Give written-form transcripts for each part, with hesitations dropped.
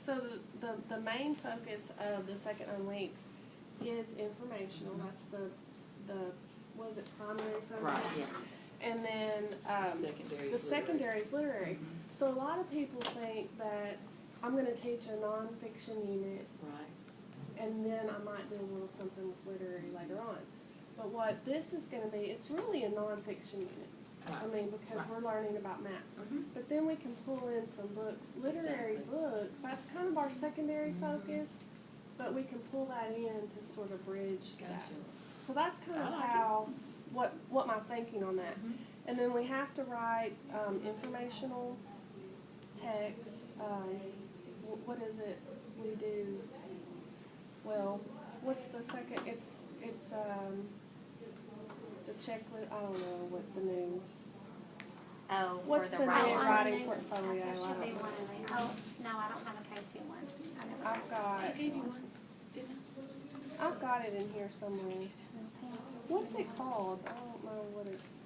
so the main focus of the second weeks is informational. That's the what is it, primary focus? Right, yeah. And then Secondary the is secondary is literary. Mhm. So a lot of people think that I'm going to teach a nonfiction unit, Right. and then I might do a little something with literary later on. But what this is going to be, it's really a nonfiction unit. Right. I mean, because Right. we're learning about math. Mhm. But then we can pull in some books, literary Exactly. books. That's kind of our secondary Mhm. focus, but we can pull that in to sort of bridge that. Gotcha. So that's kind of I like it. how, what my thinking on that. Mhm. And then we have to write informational text. What is it we do? Well, what's the second? It's the checklist. I don't know what the new. Oh, What's for the the new writing. writing portfolio? There I should be don't know. one in there. Oh, no, I don't have a K2 one. I never I've got. I gave you one, didn't I've got it in here somewhere. Okay. What's it called? I don't know what it's.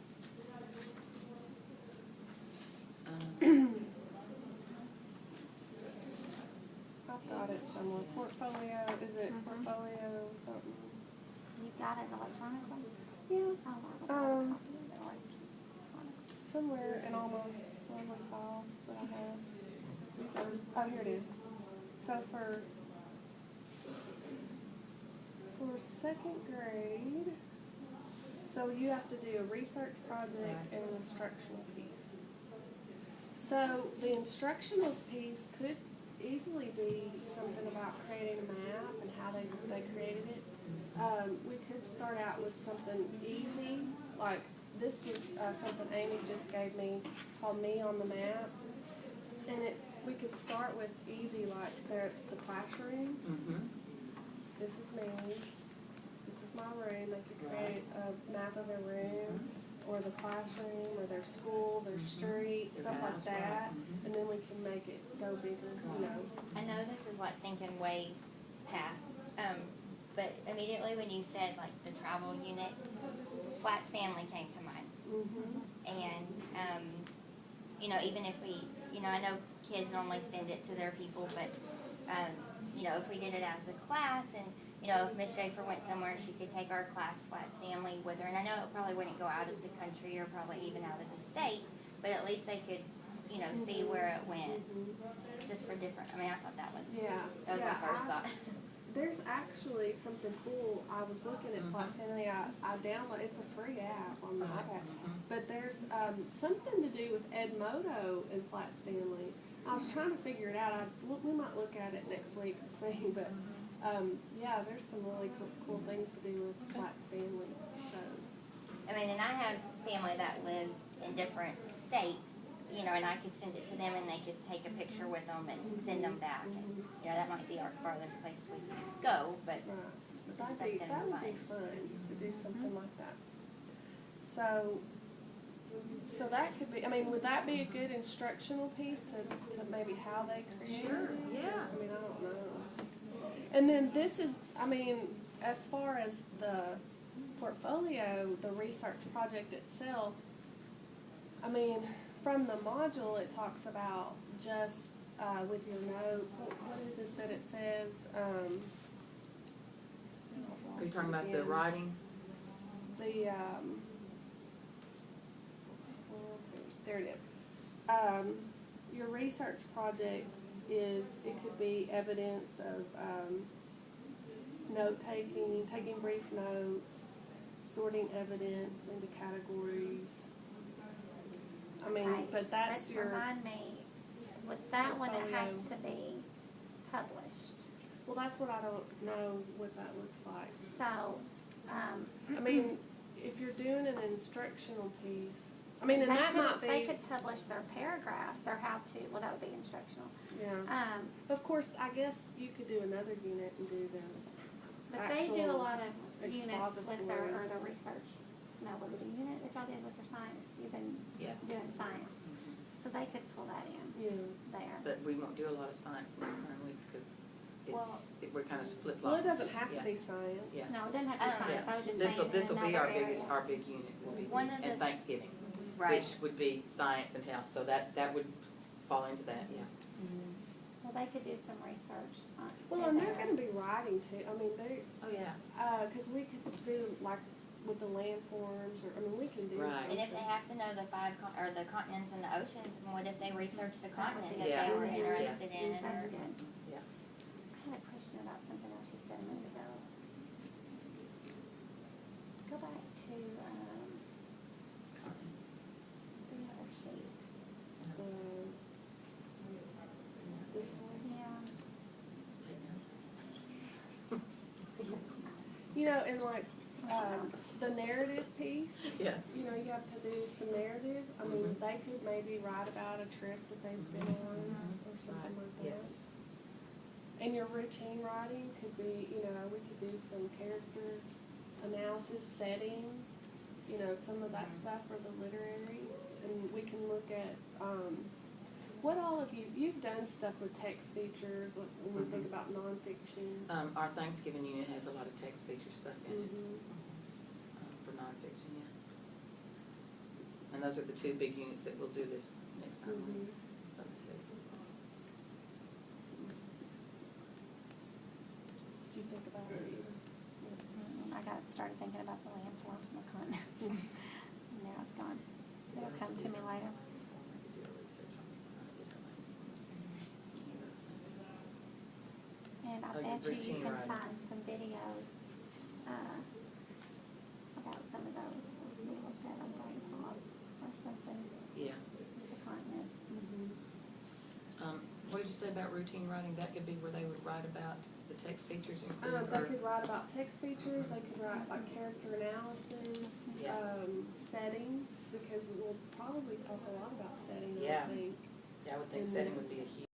I? I've got it somewhere. Portfolio. Is it Mhm. portfolio something? You've got it electronically? Yeah. Oh, I don't have a copy of it electronically. Somewhere in all my lovely files that I have. These are, oh, here it is. So for second grade, so you have to do a research project and an instructional piece. So the instructional piece could easily be something about creating a map and how they created it. We could start out with something easy, like this was something Amy just gave me called Me on the Map. And we could start with easy, like the classroom. Mm-hmm. This is me. This is my room. They could create a map of their room, or the classroom, or their school, their street, Their stuff like house, that. right. Mhm. And then we can make it go bigger, you know. I know this is like thinking way past, but immediately when you said like the travel unit, Flat Stanley came to mind. Mm-hmm. And, you know, even if we, you know, I know kids normally send it to their people, but, you know, if we did it as a class and, you know, if Miss Schaefer went somewhere, she could take our class Flat Stanley with her. And I know it probably wouldn't go out of the country or probably even out of the state, but at least they could, you know, see where it went. Just for different, I mean, I thought that was, Yeah. that was Yeah, my first thought. There's actually something cool. I was looking at Flat Stanley. I downloaded. It's a free app on the iPad. But there's something to do with Edmodo and Flat Stanley. I was trying to figure it out. We might look at it next week and see. But yeah, there's some really cool things to do with Flat Stanley. So. I mean, and I have family that lives in different states, you know, and I could send it to them and they could take a picture with them and send them back. And, you know, that might be our farthest place we go, but Right. just That would be something fun fun. to do something like that. So that could be, I mean, would that be a good instructional piece to maybe how they create Sure, it? yeah. I mean, I don't know. And then this is, I mean, as far as the portfolio, the research project itself, I mean, from the module, it talks about just with your notes. What is it that it says? Are you talking about the writing? The there it is. Your research project is, it could be evidence of note taking, taking brief notes, sorting evidence into categories. I mean, Right. but that's your. Remind me, with that one, it has portfolio. to be published. Well, that's what I don't know what that looks like. So, I mean, if you're doing an instructional piece, I mean, and they that could, might be. they could publish their paragraph, their how-to, well, that would be instructional. Yeah. Of course, I guess you could do another unit and do the. But they do a actual lot of units with their, expository. or the research. No, what was the unit that y'all did with their science? You've been Yeah. doing science. So they could pull that in Yeah. there. But we won't do a lot of science the next 9 weeks because Well- we're kind of flip Well, flopping. it doesn't have to Yeah. be science. Yeah. No, it doesn't have to be science. I was just saying in This'll be another our area. biggest, our big unit will be One of and the- Thanksgiving, Right. which would be science and health. So that would fall into that, yeah. Well, they could do some research on. Well, and they're gonna be writing too, I mean, they, Oh, yeah. 'cause we could do like with the landforms, or, I mean, we can do Right. something. And if they have to know the or the continents and the oceans, what if they research the continent that Yeah. they were Mhm. interested in? That's Or, good. Yeah. I had a question about something else you said a minute ago. Go back to, Comments. the other sheet. This one. Yeah. You know, and like, the narrative piece, Yeah. you know, you have to do some narrative. I mean, Mhm. they could maybe write about a trip that they've been on or something like that. Yes. And your routine writing could be, you know, we could do some character analysis, setting, you know, some of that stuff for the literary. And we can look at, what all of you've done stuff with text features, like when we think about nonfiction. Our Thanksgiving unit has a lot of text feature stuff in it, Mhm. for nonfiction, yeah. And those are the two big units that we'll do this next 9 Mhm. weeks. It's those two. Did you think about it either? I started thinking about the landforms and the continents. Now it's gone. It'll come to me later. I could do a research on different those things. And I Oh, your bet you routine can writing. find some videos, about some of those that we looked at on Brain Pop or something, Yeah. with the continent. What did you say about routine writing? That could be where they would write about the text features included, They or? could write about text features, they could write like character analysis, Yeah. setting, because we'll probably talk a lot about setting, I Yeah. think. Yeah, I would think in setting would be a this. huge